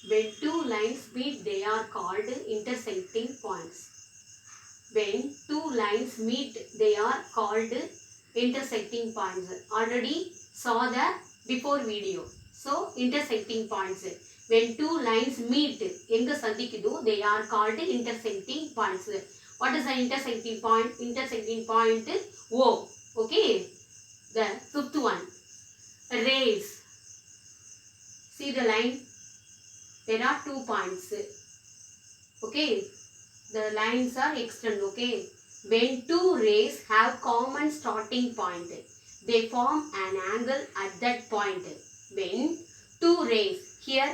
When two lines meet, they are called intersecting points. When two lines meet, they are called intersecting points. Already saw the before video. So intersecting points. When two lines meet, எங்க சந்திக்குதோ, they are called intersecting points. What is the intersecting point? Intersecting point O. Okay. The fifth one. Rays. See the line. There are 2 points. Okay. The lines are external. Okay. When two rays have common starting point, they form an angle at that point. When two rays, here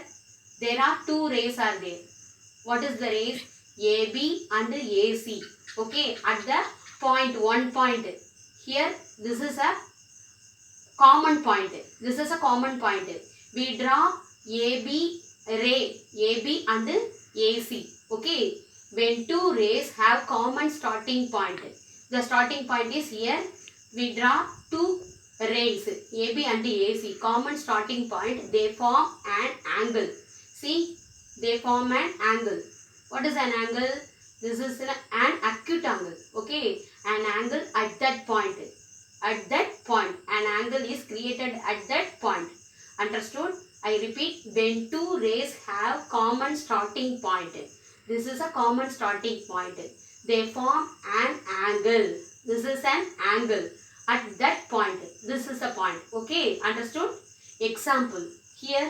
there are 2 rays are there. What is the rays? AB and AC. Okay. At the point, 1 point. Here this is a common point. This is a common point. We draw AB ray, AB and AC. Okay. When two rays have common starting point, the starting point is here. We draw 2 rays, AB and AC, common starting point. They form an angle. See, they form an angle. What is an angle? This is an acute angle. Okay, an angle at that point. At that point, an angle is created at that point. Understood? I repeat, when two rays have common starting point, this is a common starting point. They form an angle. This is an angle. At that point, this is a point. Okay, understood? Example. Here,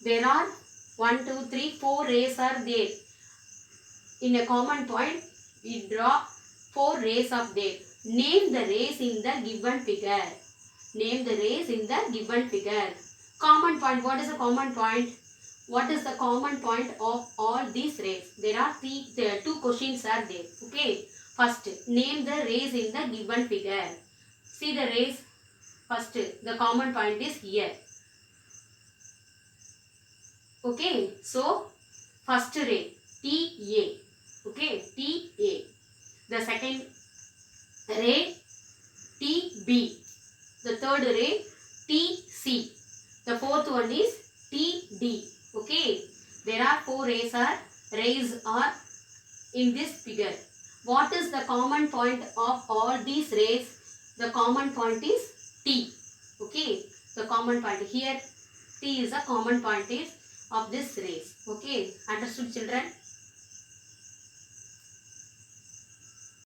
there are 1, 2, 3, 4 rays are there. In a common point, we draw 4 rays of there. Name the rays in the given figure. Name the rays in the given figure. Common point. What is a common point? What is the common point of all these rays? There are 2 questions are there. Okay. First, name the rays in the given figure. See the rays. First, the common point is here. Okay. So, first ray, TA. Okay. TA. The second ray, TB. The third ray, TC. The fourth one is TD. Okay. There are 4 rays are in this figure. What is the common point of all these rays? The common point is T. Okay. The common point here, T is a common point of this rays. Okay. Understood, children?